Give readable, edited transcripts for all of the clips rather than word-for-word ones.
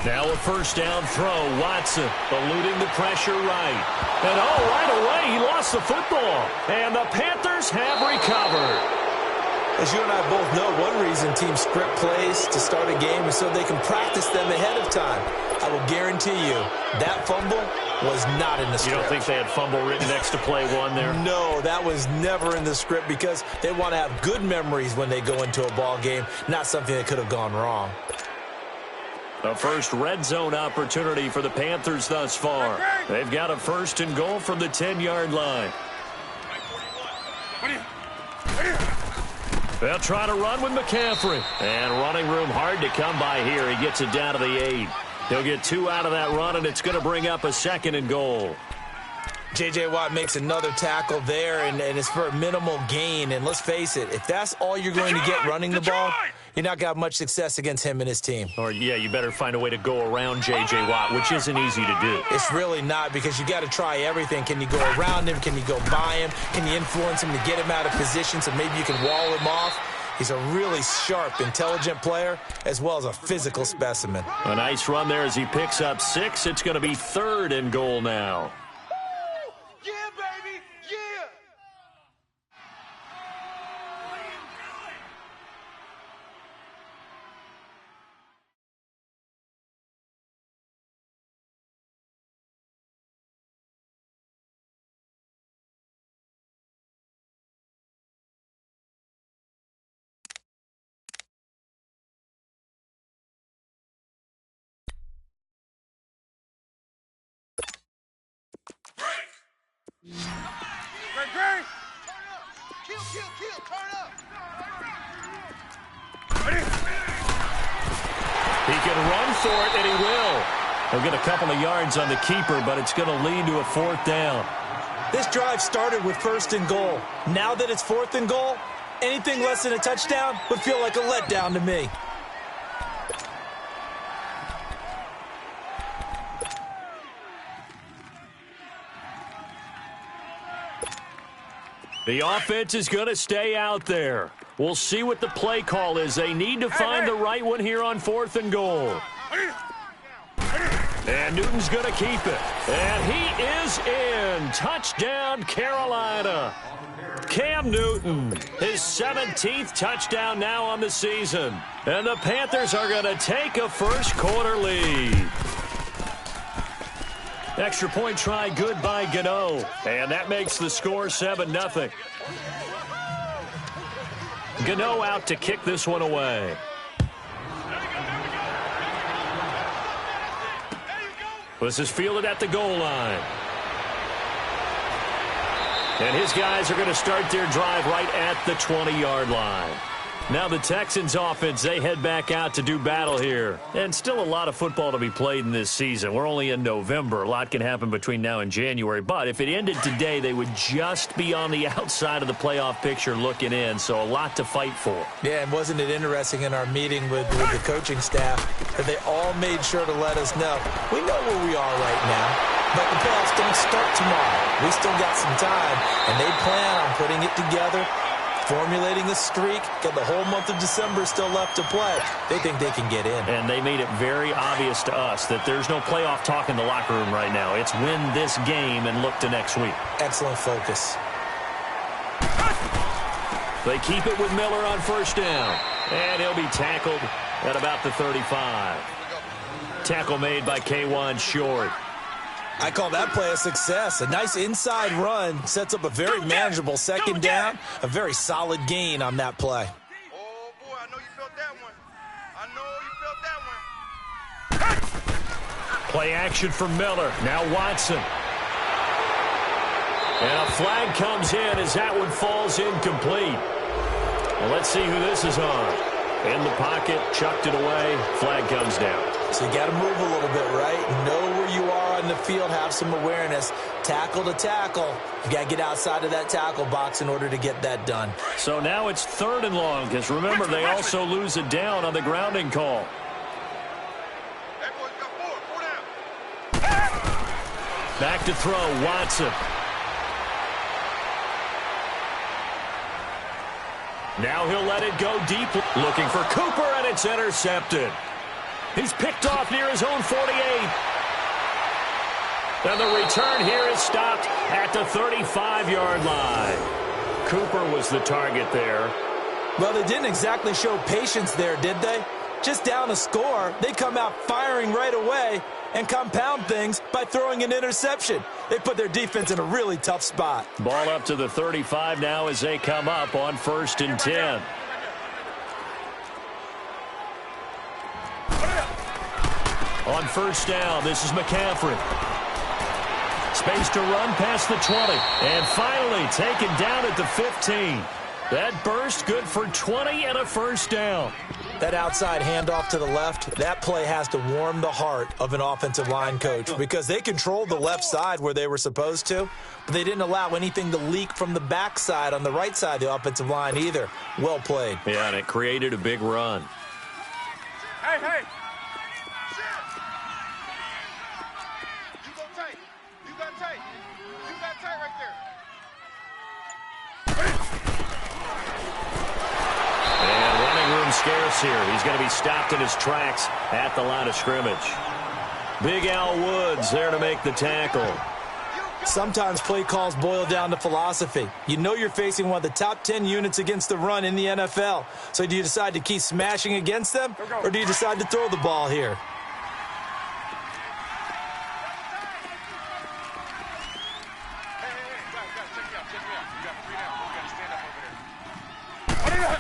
Now a first down throw. Watson eluding the pressure right. And right away he lost the football. And the Panthers have recovered. As you and I both know, one reason teams script plays to start a game is so they can practice them ahead of time. I will guarantee you that fumble was not in the script. You don't think they had fumble written next to play one there? No, that was never in the script because they want to have good memories when they go into a ball game, not something that could have gone wrong. The first red zone opportunity for the Panthers thus far. They've got a first and goal from the 10-yard line. They'll try to run with McCaffrey. And running room hard to come by here. He gets it down to the 8. He'll get 2 out of that run, and it's going to bring up a second and goal. J.J. Watt makes another tackle there, and it's for a minimal gain. And let's face it, if that's all you're going to get running the ball, you're not going to have much success against him and his team. Or, yeah, you better find a way to go around J.J. Watt, which isn't easy to do. It's really not because you got to try everything. Can you go around him? Can you go by him? Can you influence him to get him out of position so maybe you can wall him off? He's a really sharp, intelligent player as well as a physical specimen. A nice run there as he picks up 6. It's going to be 3rd and goal now. Great. Kill. Turn up. He can run for it, and he will. He'll get a couple of yards on the keeper, but it's going to lead to a 4th down. This drive started with 1st and goal. Now that it's 4th and goal, anything less than a touchdown would feel like a letdown to me. The offense is going to stay out there. We'll see what the play call is. They need to find the right one here on 4th and goal. And Newton's going to keep it. And he is in. Touchdown, Carolina. Cam Newton, his 17th touchdown now on the season. And the Panthers are going to take a first-quarter lead. Extra point try good by Gano. And that makes the score 7-0. Gano out to kick this one away. This is fielded at the goal line. And his guys are going to start their drive right at the 20-yard line. Now the Texans offense, they head back out to do battle here. And still a lot of football to be played in this season. We're only in November. A lot can happen between now and January. But if it ended today, they would just be on the outside of the playoff picture looking in. So a lot to fight for. Yeah, and wasn't it interesting in our meeting with the coaching staff that they all made sure to let us know, we know where we are right now, but the playoffs don't start tomorrow. We still got some time, and they plan on putting it together, formulating a streak, got the whole month of December still left to play. They think they can get in. And they made it very obvious to us that there's no playoff talk in the locker room right now. It's win this game and look to next week. Excellent focus. They keep it with Miller on first down. And he'll be tackled at about the 35. Tackle made by K'Wan Short. I call that play a success. A nice inside run sets up a very manageable second down. A very solid gain on that play. Oh, boy, I know you felt that one. Play action for Miller. Now Watson. And a flag comes in as that one falls incomplete. Well, let's see who this is on. In the pocket, chucked it away. Flag comes down. So you got to move a little bit, right? Know where you are on the field, have some awareness. Tackle to tackle. You got to get outside of that tackle box in order to get that done. So now it's 3rd and long, because remember, they also lose it down on the grounding call. Back to throw, Watson. Now he'll let it go deep. Looking for Cooper, and it's intercepted. He's picked off near his own 48. And the return here is stopped at the 35-yard line. Cooper was the target there. Well, they didn't exactly show patience there, did they? Just down a score, they come out firing right away and compound things by throwing an interception. They put their defense in a really tough spot. Ball up to the 35 now as they come up on 1st and 10. On 1st down, this is McCaffrey. Space to run past the 20. And finally taken down at the 15. That burst good for 20 and a 1st down. That outside handoff to the left, that play has to warm the heart of an offensive line coach because they controlled the left side where they were supposed to, but they didn't allow anything to leak from the backside on the right side of the offensive line either. Well played. Yeah, and it created a big run. Hey, hey. You go tight. You got tight. You got tight right there. And running room scarce here. He's going to be stopped in his tracks at the line of scrimmage. Big Al Woods there to make the tackle. Sometimes play calls boil down to philosophy. You know you're facing one of the top 10 units against the run in the NFL. So do you decide to keep smashing against them, or do you decide to throw the ball here? Hey, guys, check me out. You got 3 down. You got to stand up over there.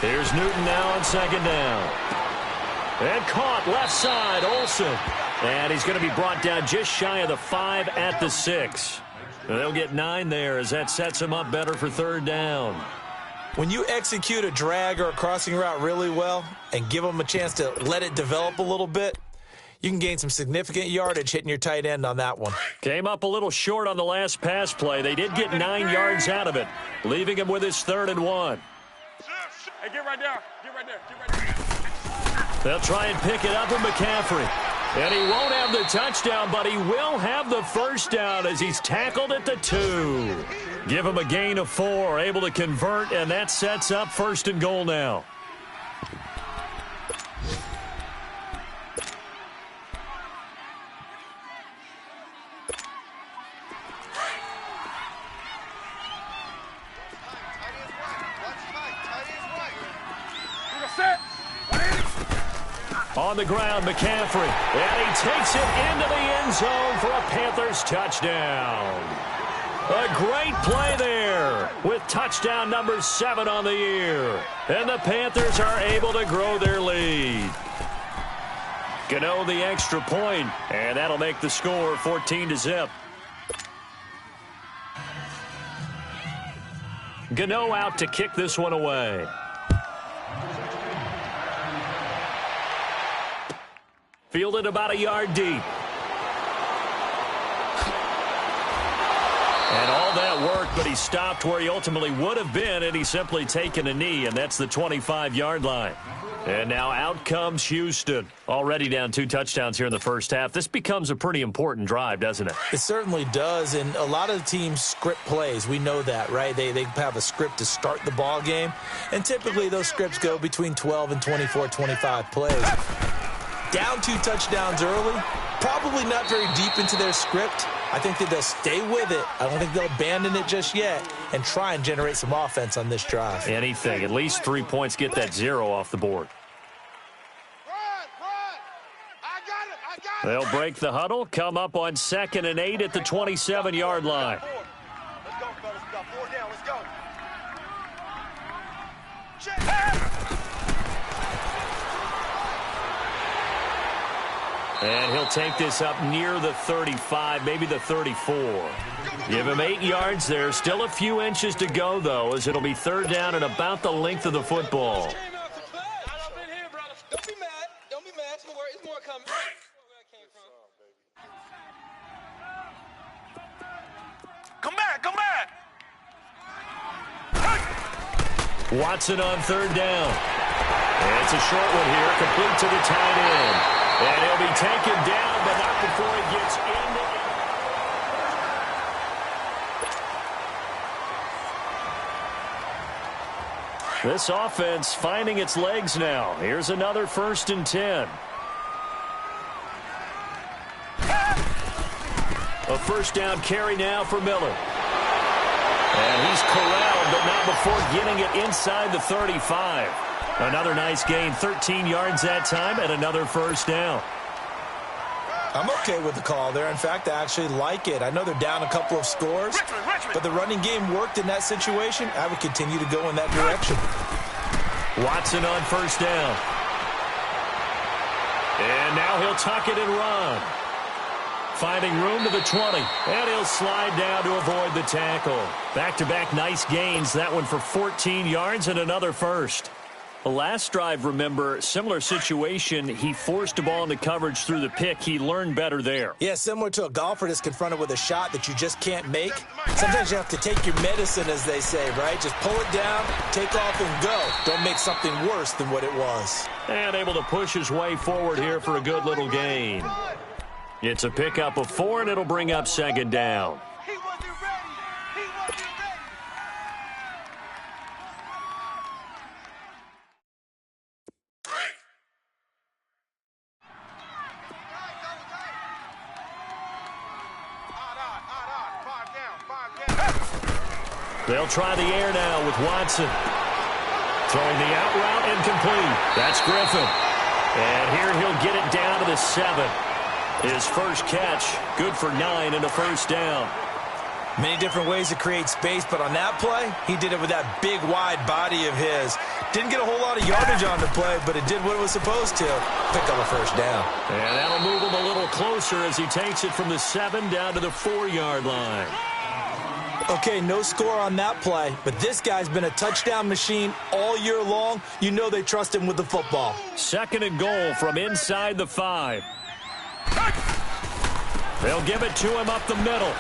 Here's Newton now on 2nd down. And caught left side, Olsen. And he's going to be brought down just shy of the 5 at the 6. And they'll get 9 there as that sets him up better for 3rd down. When you execute a drag or a crossing route really well and give them a chance to let it develop a little bit, you can gain some significant yardage hitting your tight end on that one. Came up a little short on the last pass play. They did get 9 yards out of it, leaving him with his 3rd and 1. Hey, get right there. Get right there. Get right there. They'll try and pick it up with McCaffrey. And he won't have the touchdown, but he will have the 1st down as he's tackled at the 2. Give him a gain of 4, able to convert, and that sets up 1st and goal now. On the ground, McCaffrey, and he takes it into the end zone for a Panthers touchdown. A great play there with touchdown number 7 on the year. And the Panthers are able to grow their lead. Gano the extra point, and that'll make the score 14-0. Gano out to kick this one away. Fielded about a yard deep. And all that work, but he stopped where he ultimately would have been, and he's simply taken a knee, and that's the 25-yard line. And now out comes Houston. Already down 2 touchdowns here in the first half. This becomes a pretty important drive, doesn't it? It certainly does, and a lot of the teams script plays. We know that, right? They have a script to start the ball game, and typically those scripts go between 12 and 24, 25 plays. Down 2 touchdowns early, probably not very deep into their script. I think that they'll stay with it. I don't think they'll abandon it just yet and try and generate some offense on this drive. Anything. At least 3 points, get that 0 off the board. Run! I got it! They'll break the huddle, come up on 2nd and 8 at the 27-yard line. Let's go, fellas. We got 4 down. Let's go. Check. And he'll take this up near the 35, maybe the 34. Give him 8 yards there. Still a few inches to go, though, as it'll be 3rd down and about the length of the football. Don't be mad. Don't be mad. It's more coming. Come back! Come back! Watson on 3rd down. And it's a short one here, complete to the tight end. And he'll be taken down, but not before he gets into it. This offense finding its legs now. Here's another 1st and 10. first down carry now for Miller. And he's corralled, but not before getting it inside the 35. Another nice gain, 13 yards that time, and another first down. I'm okay with the call there. In fact, I actually like it. I know they're down a couple of scores, but the running game worked in that situation. I would continue to go in that direction. Watson on first down. And now he'll tuck it and run. Finding room to the 20, and he'll slide down to avoid the tackle. Back-to-back nice gains, that one for 14 yards and another first. The last drive, remember, similar situation. He forced a ball into coverage through the pick. He learned better there. Yeah, similar to a golfer that's confronted with a shot that you just can't make. Sometimes you have to take your medicine, as they say, right? Just pull it down, take off, and go. Don't make something worse than what it was. And able to push his way forward here for a good little gain. It's a pickup of 4, and it'll bring up second down. He wasn't ready. He wasn't ready. They'll try the air now with Watson. Throwing the out route incomplete. That's Griffin. And here he'll get it down to the 7. His first catch, good for 9 and a first down. Many different ways to create space, but on that play, he did it with that big, wide body of his. Didn't get a whole lot of yardage on the play, but it did what it was supposed to. Pick up a first down. And that'll move him a little closer as he takes it from the 7 down to the 4-yard line. Okay, no score on that play, but this guy's been a touchdown machine all year long. You know they trust him with the football. Second and goal from inside the 5. They'll give it to him up the middle.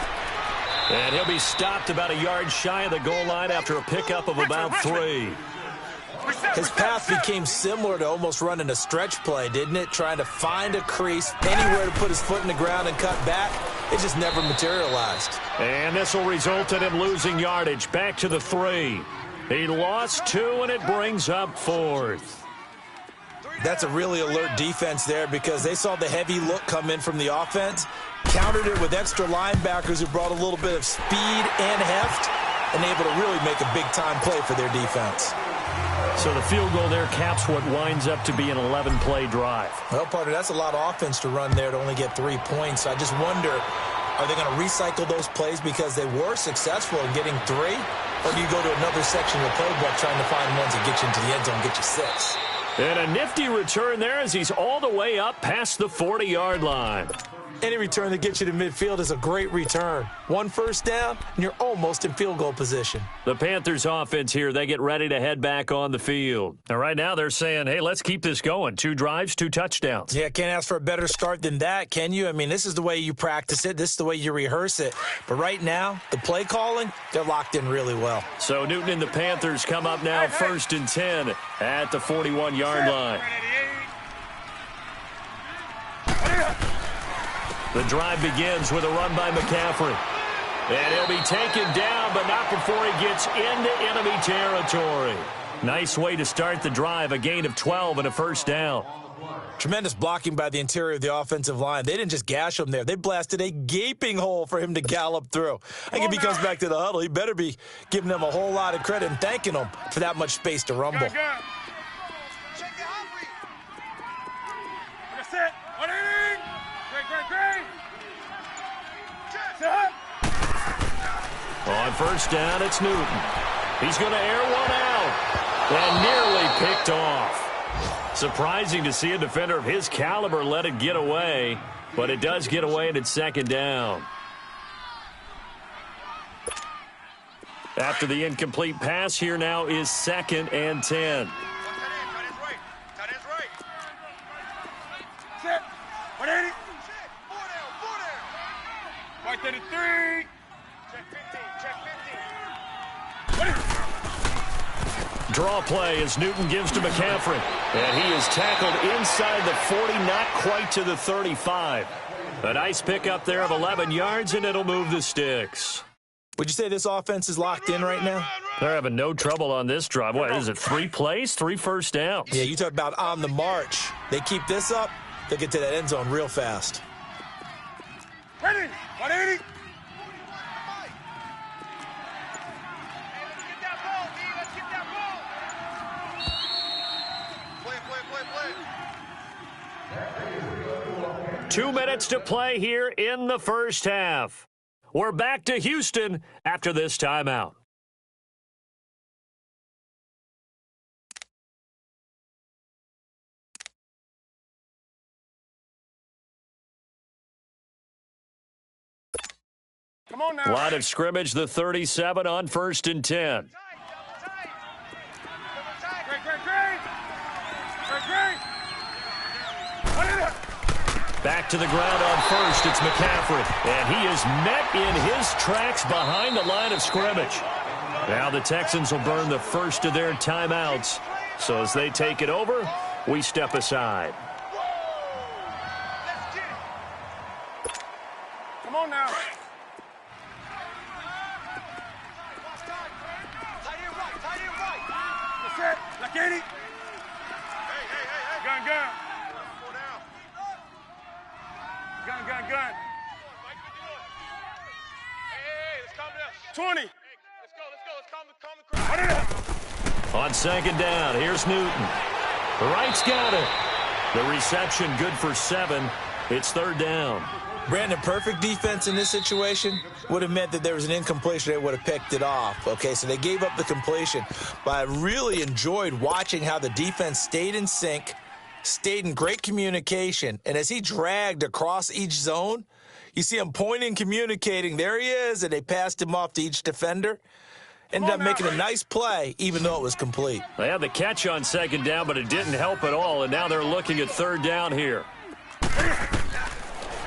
And he'll be stopped about a yard shy of the goal line after a pickup of about 3. His path became similar to almost running a stretch play, didn't it? Trying to find a crease, anywhere to put his foot in the ground and cut back. It just never materialized. And this will result in him losing yardage back to the 3. He lost 2, and it brings up 4th. That's a really alert defense there because they saw the heavy look come in from the offense, countered it with extra linebackers who brought a little bit of speed and heft, and able to really make a big-time play for their defense. So the field goal there caps what winds up to be an 11-play drive. Well, partner, that's a lot of offense to run there to only get 3 points. I just wonder, are they going to recycle those plays because they were successful in getting 3? Or do you go to another section of the playbook trying to find ones that get you into the end zone and get you 6? And a nifty return there as he's all the way up past the 40-yard line. Any return that gets you to midfield is a great return. 1 first down, and you're almost in field goal position. The Panthers offense here, they get ready to head back on the field. And right now they're saying, hey, let's keep this going. 2 drives, 2 touchdowns. Yeah, can't ask for a better start than that, can you? I mean, this is the way you practice it. This is the way you rehearse it. But right now, the play calling, they're locked in really well. So Newton and the Panthers come up now 1st and 10 at the 41-yard line. The drive begins with a run by McCaffrey. And he'll be taken down, but not before he gets into enemy territory. Nice way to start the drive, a gain of 12 and a first down. Tremendous blocking by the interior of the offensive line. They didn't just gash him there. They blasted a gaping hole for him to gallop through. I think if he comes back to the huddle, he better be giving them a whole lot of credit and thanking them for that much space to rumble. On first down, it's Newton. He's going to air one out. And nearly picked off. Surprising to see a defender of his caliber let it get away. But it does get away, and it's second down. After the incomplete pass, here now is 2nd and 10. Right there to 3. Check 15. Check 15. Draw play as Newton gives to McCaffrey. And he is tackled inside the 40, not quite to the 35. A nice pickup there of 11 yards, and it'll move the sticks. Would you say this offense is locked in right now? They're having no trouble on this drive. What is it, 3 plays, 3 first downs? Yeah, you talk about on the march. They keep this up, they get to that end zone real fast. Ready. 180. 2 minutes to play here in the first half. We're back to Houston after this timeout. Come on now. Line of scrimmage, the 37 on 1st and 10. Back to the ground on 1st, it's McCaffrey. And he is met in his tracks behind the line of scrimmage. Now the Texans will burn the first of their timeouts. So as they take it over, we step aside. Come on now. Like 80. Hey. Gun. Gun. Hey, let's calm down. 20. Let's go. Let's calm the crowd. On 2nd down, here's Newton. Wright's got it. The reception good for 7. It's 3rd down. Brandon, perfect defense in this situation would have meant that there was an incompletion. They would have picked it off. Okay, so they gave up the completion. But I really enjoyed watching how the defense stayed in sync, stayed in great communication. And as he dragged across each zone, you see him pointing, communicating. There he is, and they passed him off to each defender. Ended up making a nice play, even though it was complete. They had the catch on 2nd down, but it didn't help at all. And now they're looking at 3rd down here.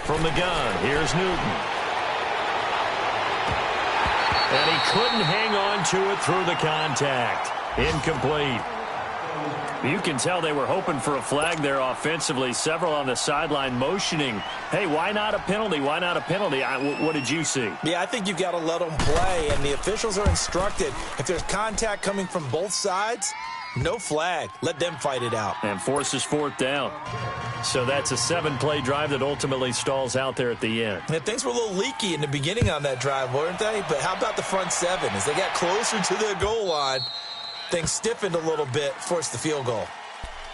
From the gun, here's Newton. And he couldn't hang on to it through the contact. Incomplete. You can tell they were hoping for a flag there offensively. Several on the sideline motioning, hey, why not a penalty? Why not a penalty? What did you see? Yeah, I think you've got to let them play, and the officials are instructed. If there's contact coming from both sides, no flag. Let them fight it out. And forces 4th down. So that's a 7-play drive that ultimately stalls out there at the end. And things were a little leaky in the beginning on that drive, weren't they? But how about the front 7? As they got closer to the goal line, things stiffened a little bit, forced the field goal.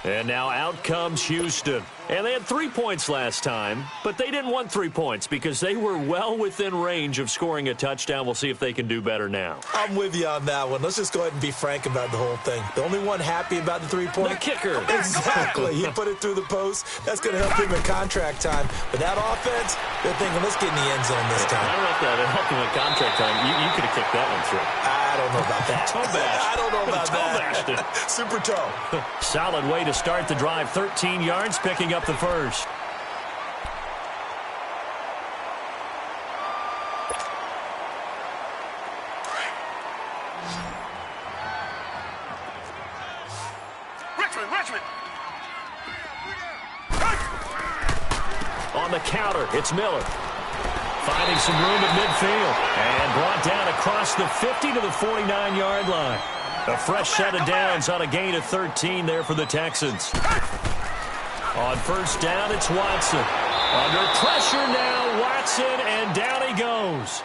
And now out comes Houston. And they had 3 points last time, but they didn't want 3 points because they were well within range of scoring a touchdown. We'll see if they can do better now. I'm with you on that one. Let's just go ahead and be frank about the whole thing. The only one happy about the 3-point? The kicker. Exactly. He put it through the post. That's going to help him in contract time. But that offense, they're thinking, let's get in the end zone this time. I don't know if that helped him in contract time. You could have kicked that one through. I don't know about that. Toe bash. I don't know about bashed it. Super toe. Solid way to start the drive. 13 yards, picking up the first. Richmond. On the counter, it's Miller. Finding some room at midfield. And brought down across the 50 to the 49-yard line. A fresh set of downs on a gain of 13 there for the Texans. On 1st down, it's Watson. Under pressure now, Watson, and down he goes.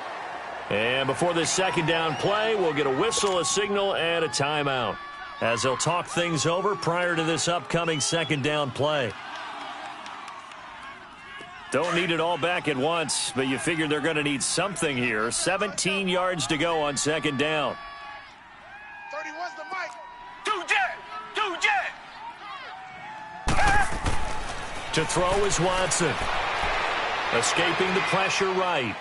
And before this 2nd down play, we'll get a whistle, a signal, and a timeout, as they'll talk things over prior to this upcoming 2nd down play. Don't need it all back at once, but you figure they're going to need something here. 17 yards to go on 2nd down. 31's the mic. 2 jet. To throw is Watson. Escaping the pressure right.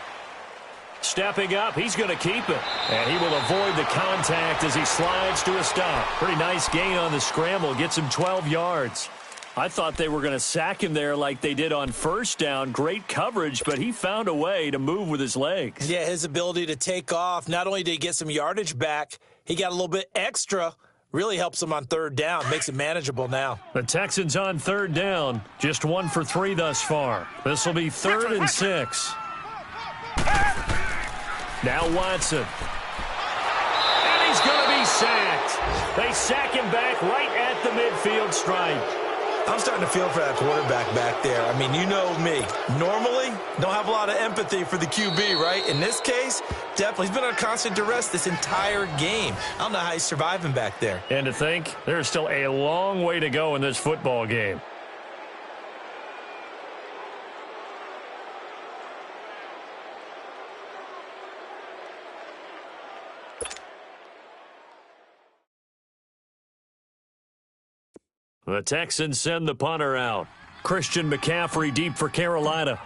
Stepping up, he's going to keep it. And he will avoid the contact as he slides to a stop. Pretty nice gain on the scramble. Gets him 12 yards. I thought they were going to sack him there like they did on 1st down. Great coverage, but he found a way to move with his legs. Yeah, his ability to take off. Not only did he get some yardage back, he got a little bit extra. Really helps him on 3rd down. Makes it manageable now. The Texans on 3rd down. Just 1 for 3 thus far. This will be 3rd and 6. Now Watson. And he's going to be sacked. They sack him back right at the midfield stripe. I'm starting to feel for that quarterback back there. I mean, you know me. Normally, don't have a lot of empathy for the QB, right? In this case, definitely. He's been on constant duress this entire game. I don't know how he's surviving back there. And to think, there's still a long way to go in this football game. The Texans send the punter out. Christian McCaffrey deep for Carolina.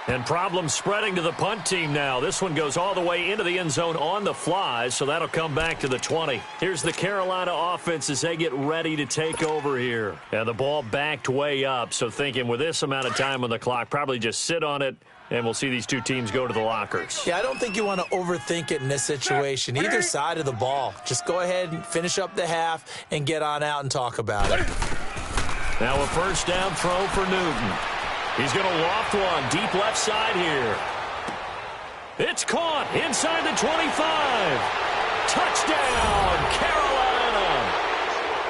And problems spreading to the punt team now. This one goes all the way into the end zone on the fly, so that'll come back to the 20. Here's the Carolina offense as they get ready to take over here. And the ball backed way up, so thinking with this amount of time on the clock, probably just sit on it, and we'll see these two teams go to the lockers. Yeah, I don't think you want to overthink it in this situation. Either side of the ball. Just go ahead and finish up the half and get on out and talk about it. Now a first down throw for Newton. He's going to loft one deep left side here. It's caught inside the 25. Touchdown, Carolina.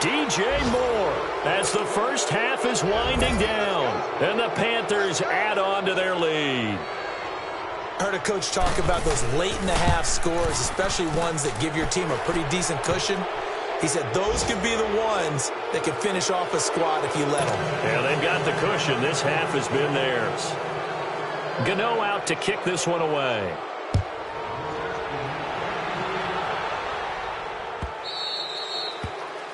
DJ Moore as the first half is winding down. And the Panthers add on to their lead. I heard a coach talk about those late-in-the-half scores, especially ones that give your team a pretty decent cushion. He said those could be the ones that can finish off a squad if you let them. Yeah, they've got the cushion. This half has been theirs. Gano out to kick this one away.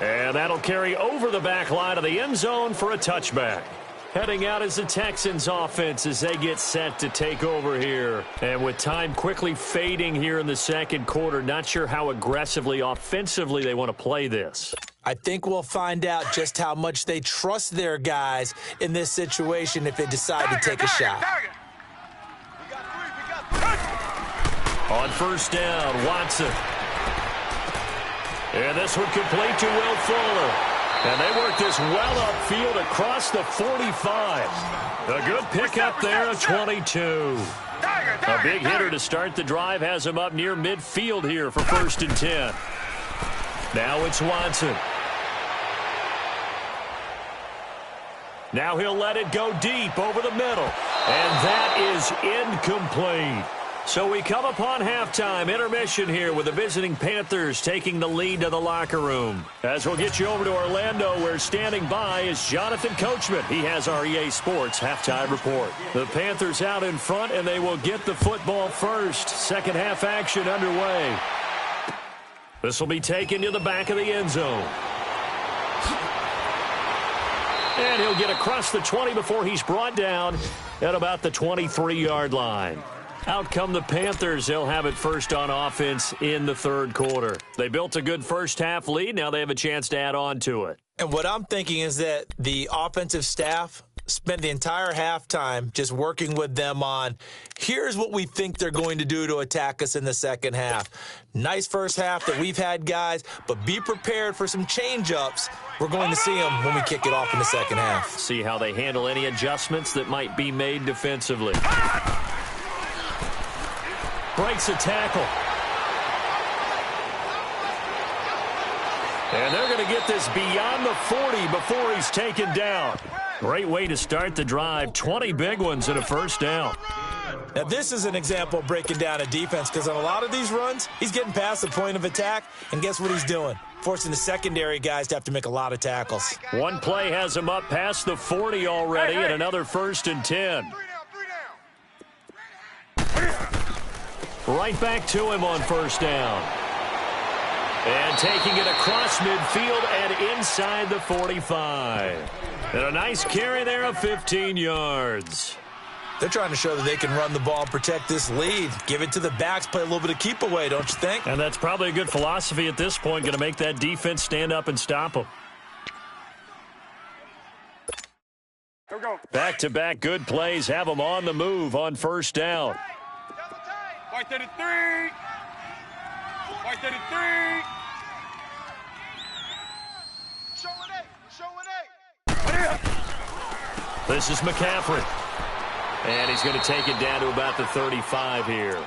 And that'll carry over the back line of the end zone for a touchback. Heading out is the Texans offense as they get set to take over here. And with time quickly fading here in the second quarter, not sure how aggressively, offensively they want to play this. I think we'll find out just how much they trust their guys in this situation if they decide to take a shot. On first down, Watson. And this one complete to Will Fuller. And they work this well upfield across the 45. A good pickup there of 22. A big hitter to start the drive has him up near midfield here for 1st and 10. Now it's Watson. Now he'll let it go deep over the middle. And that is incomplete. So we come upon halftime intermission here with the visiting Panthers taking the lead to the locker room. As we'll get you over to Orlando, where standing by is Jonathan Coachman. He has our EA Sports halftime report. The Panthers out in front, and they will get the football first. Second half action underway. This will be taken to the back of the end zone. And he'll get across the 20 before he's brought down at about the 23-yard line. Out come the Panthers. They'll have it first on offense in the third quarter. They built a good first half lead. Now they have a chance to add on to it. And what I'm thinking is that the offensive staff spent the entire halftime just working with them on, here's what we think they're going to do to attack us in the second half. Nice first half that we've had, guys, but be prepared for some change-ups. We're going to see them when we kick it off in the second half. See how they handle any adjustments that might be made defensively. Breaks a tackle. And they're going to get this beyond the 40 before he's taken down. Great way to start the drive. 20 big ones and a first down. Now, this is an example of breaking down a defense because on a lot of these runs, he's getting past the point of attack, and guess what he's doing? Forcing the secondary guys to have to make a lot of tackles. One play has him up past the 40 already, and another 1st and 10. Right back to him on first down. And taking it across midfield and inside the 45. And a nice carry there of 15 yards. They're trying to show that they can run the ball and protect this lead. Give it to the backs, play a little bit of keep away, don't you think? And that's probably a good philosophy at this point, going to make that defense stand up and stop them. Back-to-back good plays have them on the move on first down. White 33. White 33. Showing eight. This is McCaffrey. And he's going to take it down to about the 35 here.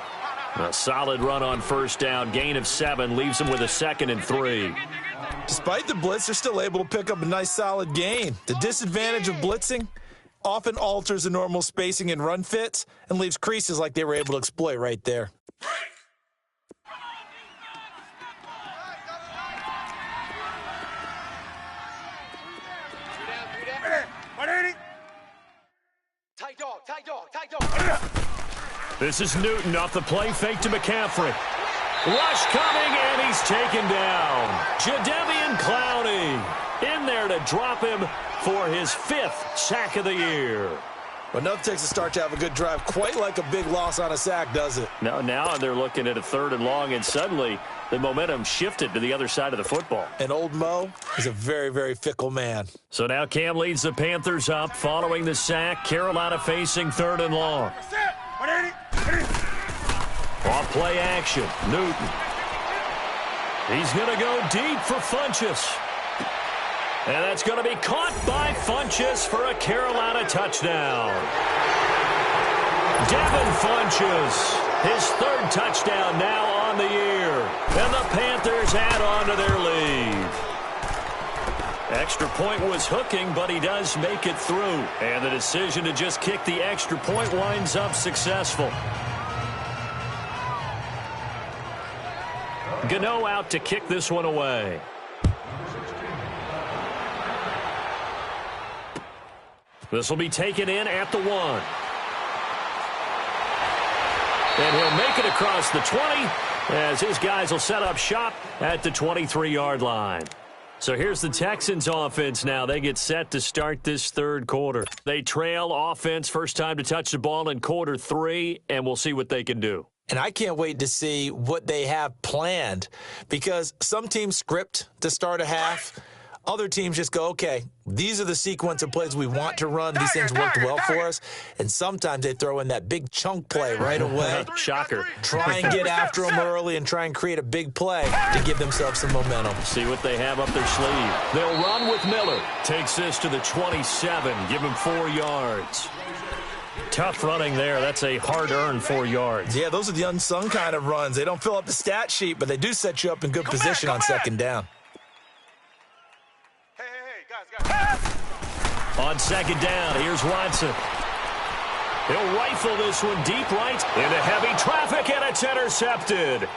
A solid run on first down. Gain of 7 leaves him with a 2nd and 3. Despite the blitz, they're still able to pick up a nice solid gain. The disadvantage of blitzing often alters the normal spacing and run fits and leaves creases like they were able to exploit right there. Tight dog, tight dog, tight dog. This is Newton off the play fake to McCaffrey. Rush coming, and he's taken down. Jadeveon Clowney in there to drop him for his 5th sack of the year. Well, nothing takes a start to have a good drive quite like a big loss on a sack, does it? Now they're looking at a 3rd and long, and suddenly the momentum shifted to the other side of the football. And old Mo is a very, very fickle man. So now Cam leads the Panthers up following the sack. Carolina facing 3rd and long. Off play action, Newton. He's going to go deep for Funchess. And that's going to be caught by Funchess for a Carolina touchdown. Devin Funchess, his 3rd touchdown now on the year. And the Panthers add on to their lead. Extra point was hooking, but he does make it through. And the decision to just kick the extra point winds up successful. Gano out to kick this one away. This will be taken in at the 1. And he'll make it across the 20 as his guys will set up shop at the 23-yard line. So here's the Texans offense now. They get set to start this 3rd quarter. They trail offense, first time to touch the ball in quarter 3, and we'll see what they can do. And I can't wait to see what they have planned, because some teams script to start a half. Other teams just go, okay, these are the sequence of plays we want to run. These things worked well for us. And sometimes they throw in that big chunk play right away. Shocker. Try and get after them early and try and create a big play to give themselves some momentum. See what they have up their sleeve. They'll run with Miller. Takes this to the 27. Give him 4 yards. Tough running there. That's a hard-earned 4 yards. Yeah, those are the unsung kind of runs. They don't fill up the stat sheet, but they do set you up in good position on 2nd down. On 2nd down, here's Watson. He'll rifle this one deep right into heavy traffic, and it's intercepted.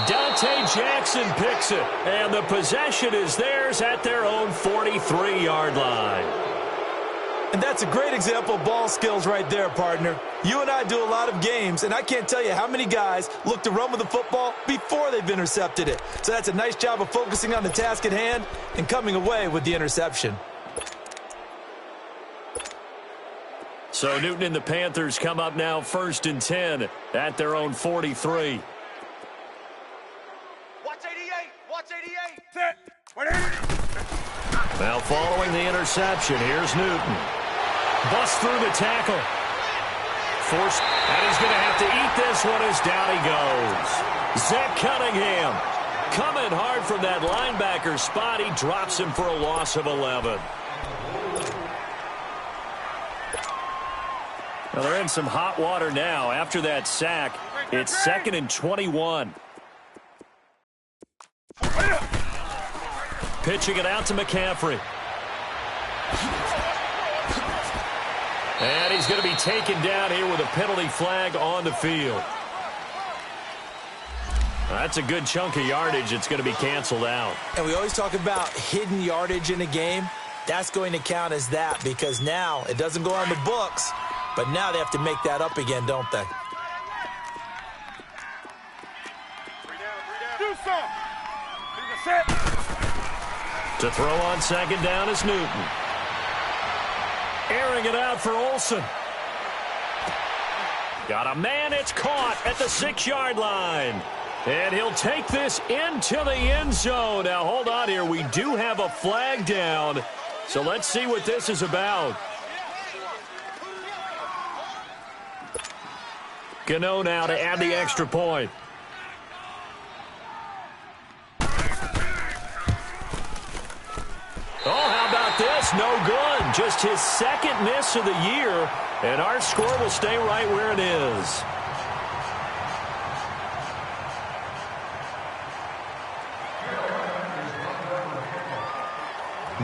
Dante Jackson picks it, and the possession is theirs at their own 43-yard line. And that's a great example of ball skills right there, partner. You and I do a lot of games, and I can't tell you how many guys look to run with the football before they've intercepted it. So that's a nice job of focusing on the task at hand and coming away with the interception. So Newton and the Panthers come up now 1st and 10 at their own 43. Watch 88. Watch 88. Set. 180. Now following the interception, here's Newton. Busts through the tackle. Forced, and he's going to have to eat this one as down he goes. Zach Cunningham coming hard from that linebacker spot. He drops him for a loss of 11. Well, they're in some hot water now. After that sack, it's 2nd and 21. Pitching it out to McCaffrey. And he's going to be taken down here with a penalty flag on the field. That's a good chunk of yardage. It's going to be canceled out. And we always talk about hidden yardage in a game. That's going to count as that, because now it doesn't go on the books, but now they have to make that up again, don't they? 3 down. Do some. Do the set. To throw on 2nd down is Newton. Airing it out for Olsen. Got a man, it's caught at the 6-yard line. And he'll take this into the end zone. Now, hold on here. We do have a flag down. So let's see what this is about. Gano now to add the extra point. Oh, how about this? No good. Just his 2nd miss of the year, and our score will stay right where it is.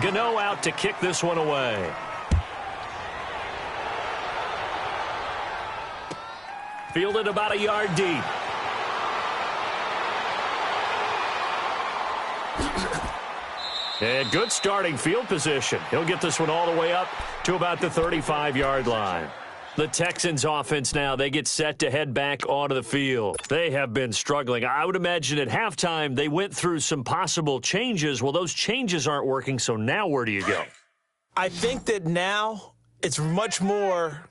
Gano out to kick this one away. Fielded about a yard deep. And good starting field position. He'll get this one all the way up to about the 35-yard line. The Texans offense now, they get set to head back onto the field. They have been struggling. I would imagine at halftime they went through some possible changes. Well, those changes aren't working, so now where do you go? I think that now it's much more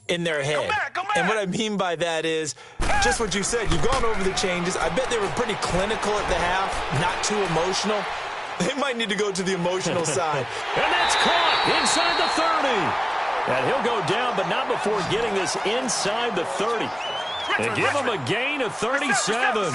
in their head. Come back. And what I mean by that is just what you said. You've gone over the changes. I bet they were pretty clinical at the half, not too emotional. They might need to go to the emotional side. And that's caught inside the 30. And he'll go down, but not before getting this inside the 30. They give him a gain of 37.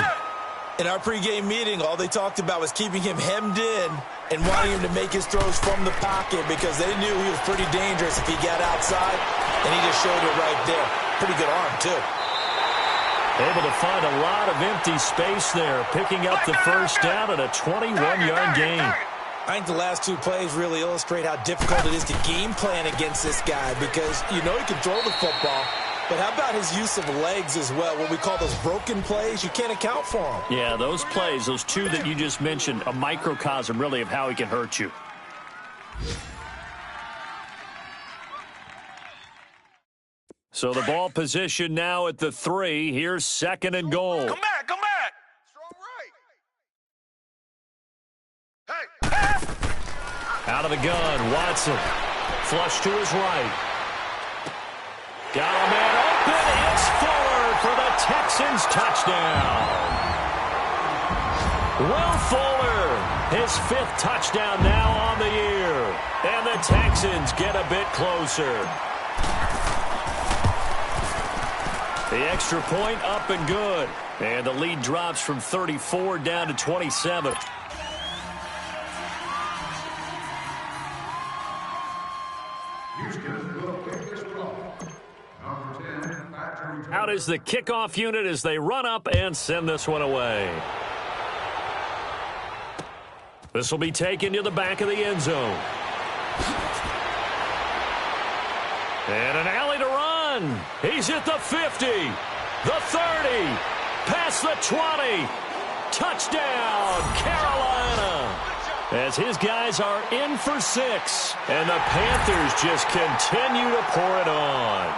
In our pregame meeting, all they talked about was keeping him hemmed in and wanting him to make his throws from the pocket because they knew he was pretty dangerous if he got outside, and he just showed it right there. Pretty good arm, too. Able to find a lot of empty space there, picking up the first down and a 21-yard gain. I think the last two plays really illustrate how difficult it is to game plan against this guy because you know he can throw the football, but how about his use of legs as well? What we call those broken plays, you can't account for them. Yeah, those plays, those two that you just mentioned, a microcosm really of how he can hurt you. So the ball position now at the 3. Here's 2nd and goal. Come back. Strong right. Hey. Out of the gun, Watson. Flush to his right. Got a man open. It's Fuller for the Texans touchdown. Will Fuller, his 5th touchdown now on the year. And the Texans get a bit closer. The extra point up and good. And the lead drops from 34 down to 27. Out is the kickoff unit as they run up and send this one away. This will be taken to the back of the end zone. And an alley to run. He's at the 50, the 30, past the 20. Touchdown, Carolina. As his guys are in for 6. And the Panthers just continue to pour it on.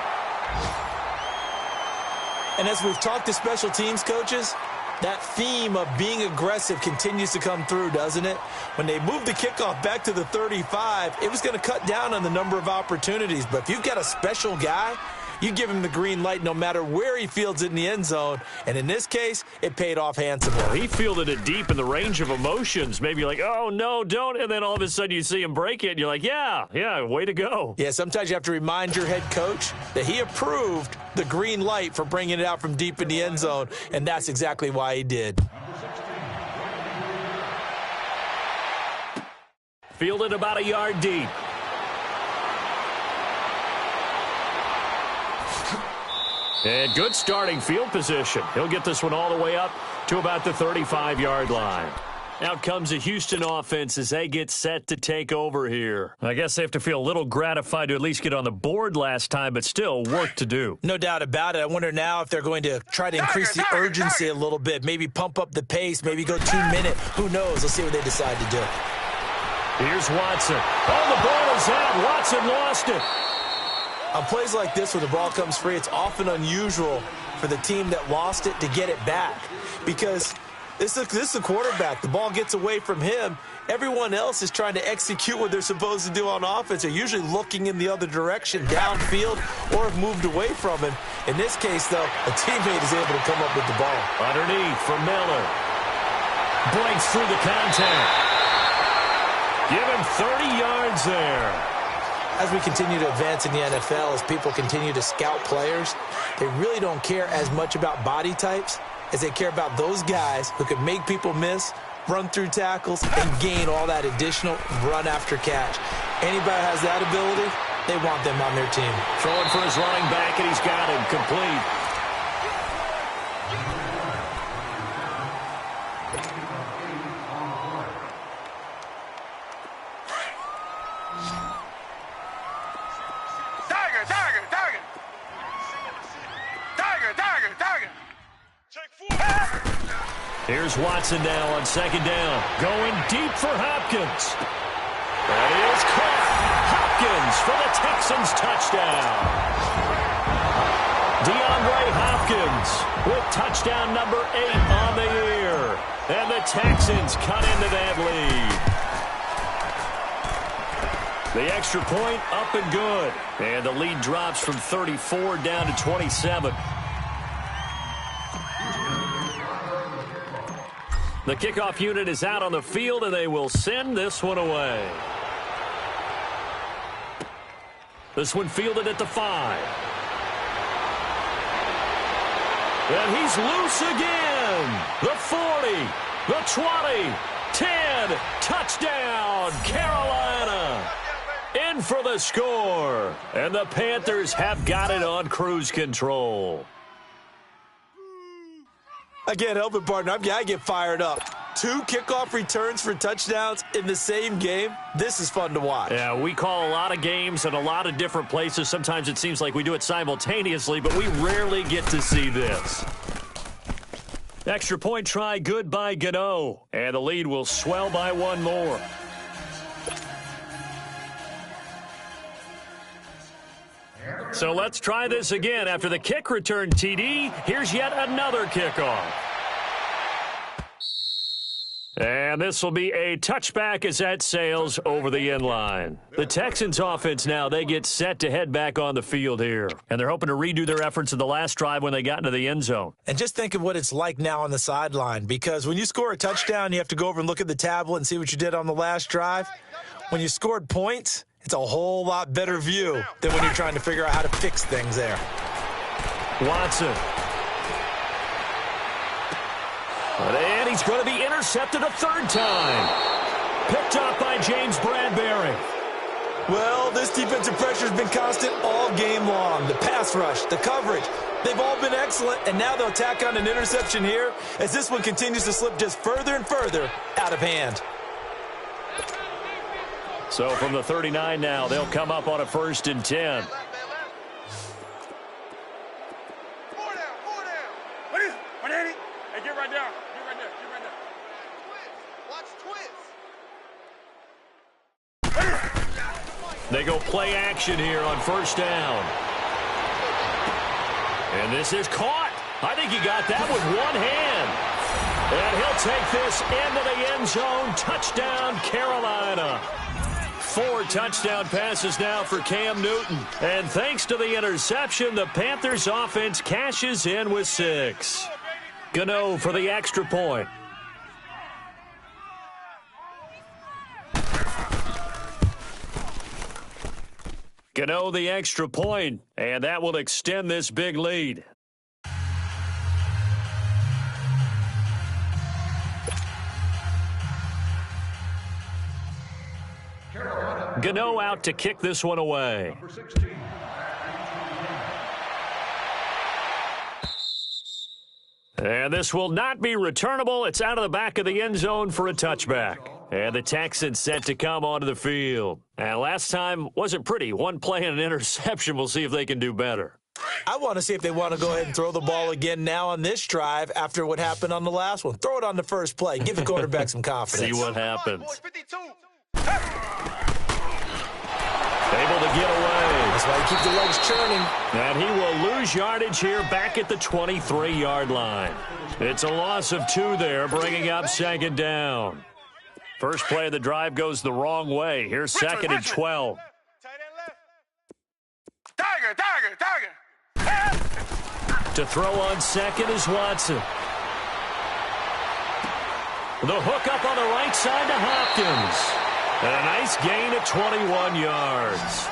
And as we've talked to special teams coaches, that theme of being aggressive continues to come through, doesn't it? When they moved the kickoff back to the 35, it was going to cut down on the number of opportunities. But if you've got a special guy, you give him the green light no matter where he fields it in the end zone. And in this case, it paid off handsomely. He fielded it deep in the range of emotions. Maybe you're like, oh, no, don't. And then all of a sudden you see him break it, and you're like, yeah, way to go. Yeah, sometimes you have to remind your head coach that he approved the green light for bringing it out from deep in the end zone, and that's exactly why he did. Fielded about a yard deep. And good starting field position. He'll get this one all the way up to about the 35-yard line. Out comes the Houston offense as they get set to take over here. I guess they have to feel a little gratified to at least get on the board last time, but still work to do. No doubt about it. I wonder now if they're going to try to increase the urgency a little bit, maybe pump up the pace, maybe go 2-minute. Who knows? Let's see what they decide to do. Here's Watson. Oh, the ball is out. Watson lost it. On plays like this where the ball comes free, it's often unusual for the team that lost it to get it back because this is the quarterback. The ball gets away from him. Everyone else is trying to execute what they're supposed to do on offense. They're usually looking in the other direction, downfield, or have moved away from him. In this case, though, a teammate is able to come up with the ball. Underneath for Miller. Breaks through the contact. Give him 30 yards there. As we continue to advance in the NFL, as people continue to scout players, they really don't care as much about body types as they care about those guys who can make people miss, run through tackles, and gain all that additional run after catch. Anybody has that ability, they want them on their team. Throwing for his running back, and he's got him complete. Here's Watson now on 2nd down. Going deep for Hopkins. That is caught. Hopkins for the Texans touchdown. DeAndre Hopkins with touchdown number 8 on the year. And the Texans cut into that lead. The extra point up and good. And the lead drops from 34 down to 27. The kickoff unit is out on the field, and they will send this one away. This one fielded at the 5. And he's loose again. The 40, the 20, 10, touchdown, Carolina. In for the score. And the Panthers have got it on cruise control. I can't help it, partner. I get fired up. 2 kickoff returns for touchdowns in the same game. This is fun to watch. Yeah, we call a lot of games in a lot of different places. Sometimes it seems like we do it simultaneously, but we rarely get to see this. Extra point try good by Gano. And the lead will swell by 1 more. So let's try this again. After the kick return TD, here's yet another kickoff. And this will be a touchback as that sails over the end line. The Texans offense now, they get set to head back on the field here. And they're hoping to redo their efforts in the last drive when they got into the end zone. And just think of what it's like now on the sideline, because when you score a touchdown, you have to go over and look at the tablet and see what you did on the last drive. When you scored points, it's a whole lot better view than when you're trying to figure out how to fix things there. Watson. And he's going to be intercepted a 3rd time. Picked up by James Bradbury. Well, this defensive pressure has been constant all game long. The pass rush, the coverage, they've all been excellent, and now they'll tack on an interception here as this one continues to slip just further and further out of hand. So from the 39 now, they'll come up on a 1st and 10. 4 down. What is it? What is it? Hey, get right down. Get right there. Get right there. Watch twist. They go play action here on 1st down. And this is caught. I think he got that with 1 hand. And he'll take this into the end zone. Touchdown, Carolina. 4 touchdown passes now for Cam Newton. And thanks to the interception, the Panthers offense cashes in with 6. Gano for the extra point. Gano the extra point, and that will extend this big lead. Gano out to kick this one away. And this will not be returnable. It's out of the back of the end zone for a touchback. And the Texans set to come onto the field. And last time wasn't pretty. 1 play and an interception. We'll see if they can do better. I want to see if they want to go ahead and throw the ball again now on this drive after what happened on the last one. Throw it on the first play. Give the quarterback some confidence. See what happens. Boys, 52. Able to get away. That's why you keep the legs churning. And he will lose yardage here back at the 23-yard line. It's a loss of 2 there, bringing up 2nd down. First play of the drive goes the wrong way. Here's 2nd and 12. Tight end left. Tiger. To throw on 2nd is Watson. The hook up on the right side to Hopkins. And a nice gain of 21 yards.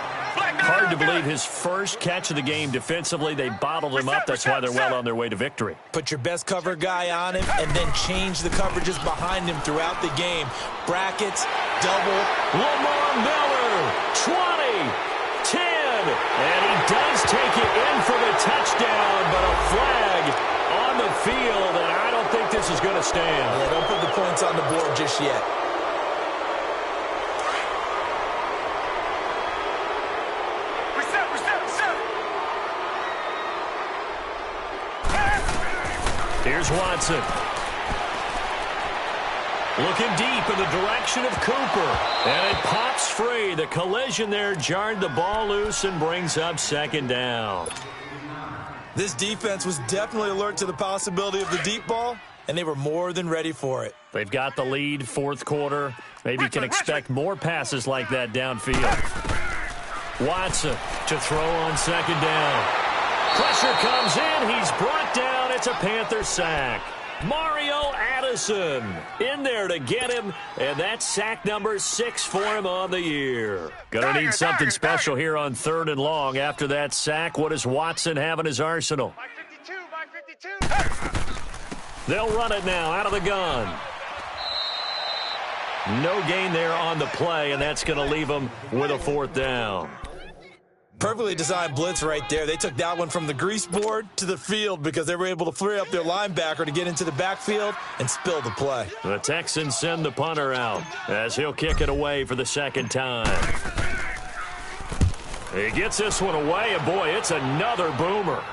Hard to believe his first catch of the game defensively. They bottled him up. That's why they're well on their way to victory. Put your best cover guy on him and then change the coverages behind him throughout the game. Brackets, double. Lamar Miller, 20, 10. And he does take it in for the touchdown, but a flag on the field, and I don't think this is going to stand. Yeah, don't put the points on the board just yet. Here's Watson. Looking deep in the direction of Cooper. And it pops free. The collision there jarred the ball loose and brings up 2nd down. This defense was definitely alert to the possibility of the deep ball, and they were more than ready for it. They've got the lead, fourth quarter. Maybe can expect more passes like that downfield. Watson to throw on second down. Pressure comes in. He's brought down. It's a Panther sack. Mario Addison in there to get him, and that's sack number 6 for him on the year. Gonna need something special here on 3rd and long. After that sack, what does Watson have in his arsenal? My 52. They'll run it now out of the gun. No gain there on the play, and that's going to leave them with a 4th down. Perfectly designed blitz right there. They took that one from the grease board to the field because they were able to free up their linebacker to get into the backfield and spill the play. The Texans send the punter out as he'll kick it away for the 2nd time. He gets this one away, and boy, it's another boomer.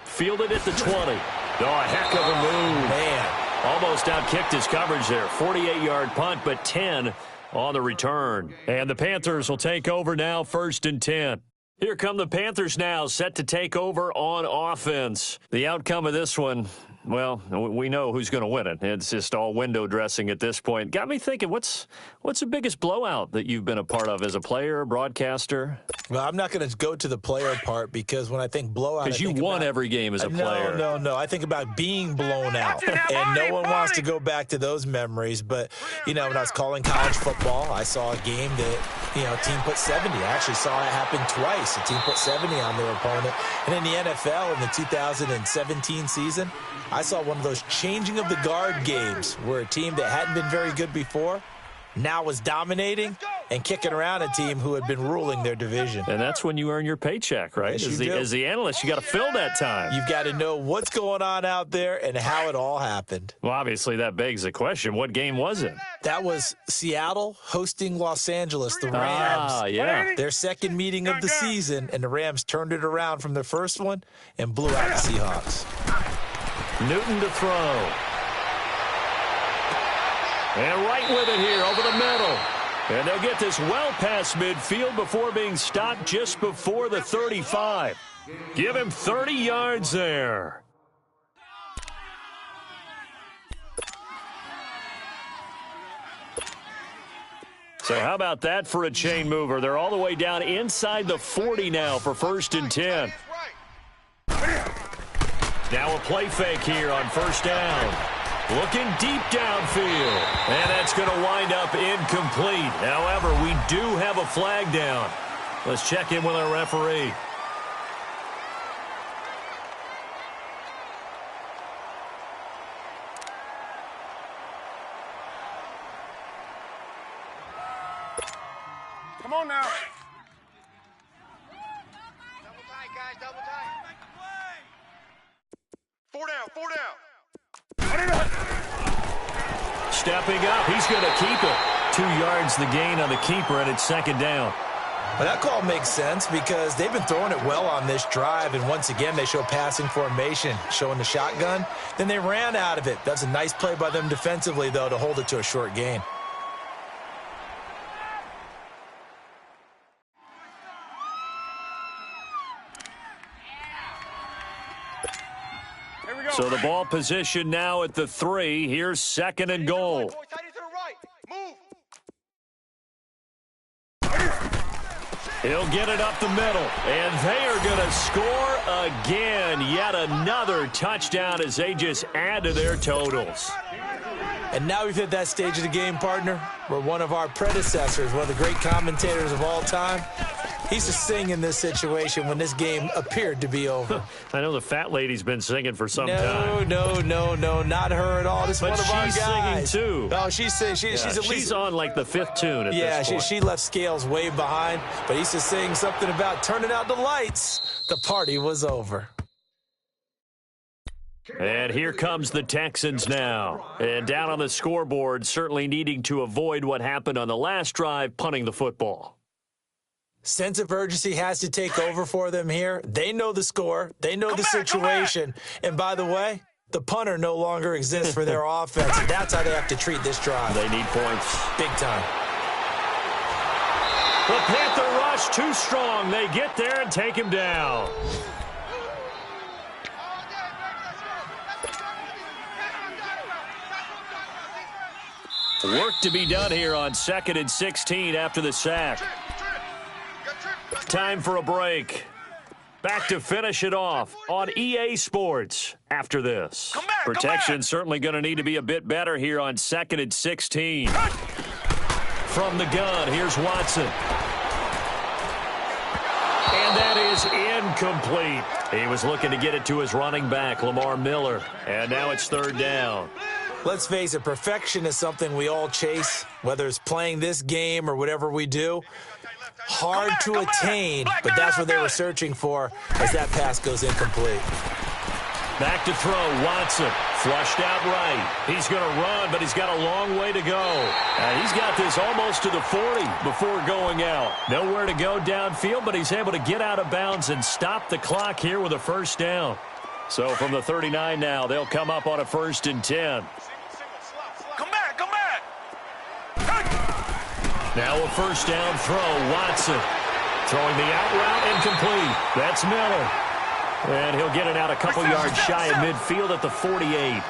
Fielded at the 20. Oh, a heck of a move. Man. Almost outkicked his coverage there. 48-yard punt, but 10 on the return. And the Panthers will take over now, 1st and 10. Here come the Panthers now, set to take over on offense. The outcome of this one, well, we know who's going to win it. It's just all window dressing at this point. Got me thinking, what's the biggest blowout that you've been a part of as a player, broadcaster? Well, I'm not going to go to the player part because when I think blowout, because you won every game as a player. No. I think about being blown out, and no one wants to go back to those memories. But, when I was calling college football, I saw a game that, team put 70. I actually saw it happen twice. A team put 70 on their opponent. And in the NFL in the 2017 season, I saw one of those changing of the guard games where a team that hadn't been very good before now was dominating and kicking around a team who had been ruling their division. And that's when you earn your paycheck, right? Yes, as the analyst, you got to fill that time. You've got to know what's going on out there and how it all happened. Well, obviously, that begs the question, what game was it? That was Seattle hosting Los Angeles, the Rams. Yeah. Their second meeting of the season, and the Rams turned it around from their first one and blew out the Seahawks. Newton to throw. And right with it here over the middle. And they'll get this well past midfield before being stopped just before the 35. Give him 30 yards there. So how about that for a chain mover? They're all the way down inside the 40 now for 1st and 10. Now a play fake here on 1st down. Looking deep downfield. And that's going to wind up incomplete. However, we do have a flag down. Let's check in with our referee. Come on now. Double tight, guys, double tight. 4 down. Stepping up, he's going to keep it. 2 yards the gain on the keeper, and it's 2nd down. Well, that call makes sense because they've been throwing it well on this drive, and once again they show passing formation, showing the shotgun. Then they ran out of it. That's a nice play by them defensively, though, to hold it to a short gain. So the ball position now at the 3. Here's 2nd and goal. He'll get it up the middle, and they are going to score again. Yet another touchdown as they just add to their totals. And now we've hit that stage of the game, partner, where one of our predecessors, one of the great commentators of all time, he used to sing in this situation when this game appeared to be over. I know the fat lady's been singing for some time. No, not her at all. This is one of our guys. But she's singing, too. No, she's singing. She's on, like, the 5th tune at this point. She left Scales way behind, but he used to sing something about turning out the lights. The party was over. And here comes the Texans now. And down on the scoreboard, certainly needing to avoid what happened on the last drive, punting the football. Sense of urgency has to take over for them here. They know the score. They know the situation. And by the way, the punter no longer exists for their offense. That's how they have to treat this drive. They need points. Big time. The Panther rush too strong. They get there and take him down. Work to be done here on 2nd and 16 after the sack. Time for a break. Back to finish it off on EA Sports after this. Protection certainly going to need to be a bit better here on 2nd and 16. From the gun, here's Watson. And that is incomplete. He was looking to get it to his running back, Lamar Miller. And now it's 3rd down. Let's face it, perfection is something we all chase, whether it's playing this game or whatever we do. Hard to attain, but that's what they were searching for as that pass goes incomplete. Back to throw, Watson. Flushed out right. He's going to run, but he's got a long way to go. And he's got this almost to the 40 before going out. Nowhere to go downfield, but he's able to get out of bounds and stop the clock here with a 1st down. So from the 39 now, they'll come up on a 1st and 10. Come back. Now a 1st down throw, Watson. Throwing the out route incomplete. That's Miller. And he'll get it out a couple yards shy of midfield at the 48.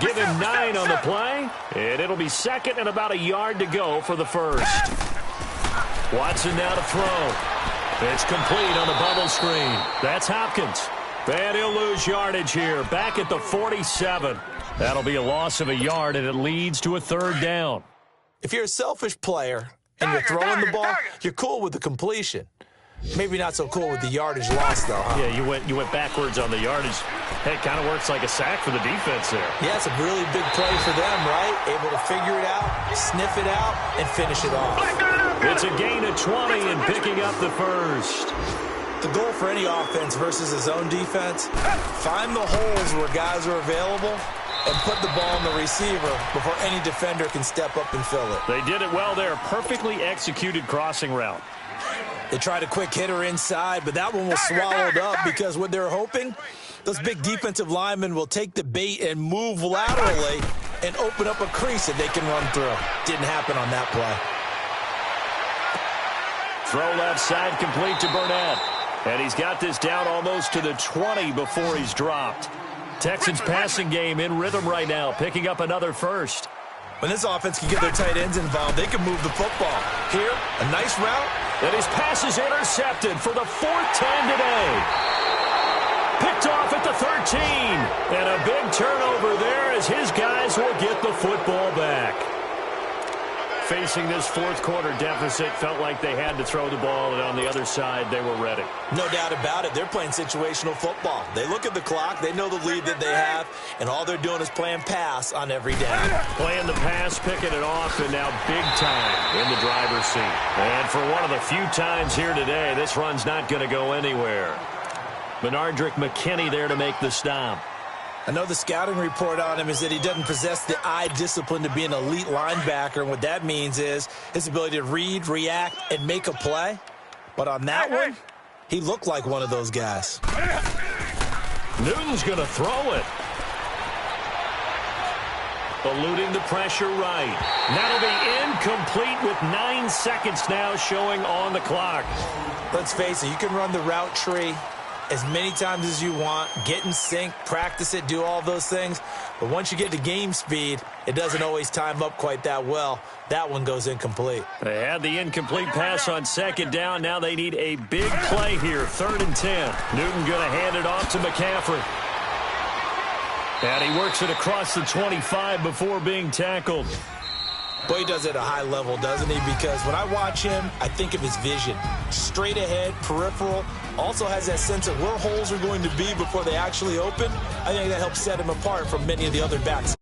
Give him 9 on the play, and it'll be 2nd and about a yard to go for the 1st. Watson now to throw. It's complete on the bubble screen. That's Hopkins. And he'll lose yardage here, back at the 47. That'll be a loss of a yard, and it leads to a 3rd down. If you're a selfish player and you're throwing the ball, you're cool with the completion. Maybe not so cool with the yardage loss, though, huh? Yeah, you went backwards on the yardage. Hey, it kind of works like a sack for the defense there. Yeah, it's a really big play for them, right? Able to figure it out, sniff it out, and finish it off. It's a gain of 20 and picking up the 1st. The goal for any offense versus his own defense, find the holes where guys are available and put the ball on the receiver before any defender can step up and fill it. They did it well there. Perfectly executed crossing route. They tried a quick hitter inside, but that one was swallowed up because what they're hoping, those big defensive linemen will take the bait and move laterally and open up a crease that they can run through. Didn't happen on that play. Throw left side complete to Burnett. And he's got this down almost to the 20 before he's dropped. Texans passing game in rhythm right now, picking up another 1st. When this offense can get their tight ends involved, they can move the football. Here, a nice route. And his pass is intercepted for the 4th time today. Picked off at the 13. And a big turnover there as his guys will get the football back. Facing this 4th quarter deficit, felt like they had to throw the ball, and on the other side, they were ready. No doubt about it. They're playing situational football. They look at the clock, they know the lead that they have, and all they're doing is playing pass on every down. Playing the pass, picking it off, and now big time in the driver's seat. And for one of the few times here today, this run's not going to go anywhere. Benardrick McKinney there to make the stop. I know the scouting report on him is that he doesn't possess the eye discipline to be an elite linebacker, and what that means is his ability to read, react, and make a play. But on that one, he looked like one of those guys. Newton's going to throw it. Eluding the pressure right. That'll be incomplete with 9 seconds now showing on the clock. Let's face it, you can run the route tree as many times as you want, get in sync, practice it, do all those things. But once you get to game speed, it doesn't always time up quite that well. That one goes incomplete. They had the incomplete pass on 2nd down. Now they need a big play here, 3rd and 10. Newton going to hand it off to McCaffrey. And he works it across the 25 before being tackled. Boy, he does it at a high level, doesn't he? Because when I watch him, I think of his vision. Straight ahead, peripheral. Also has that sense of where holes are going to be before they actually open. I think that helps set him apart from many of the other backs.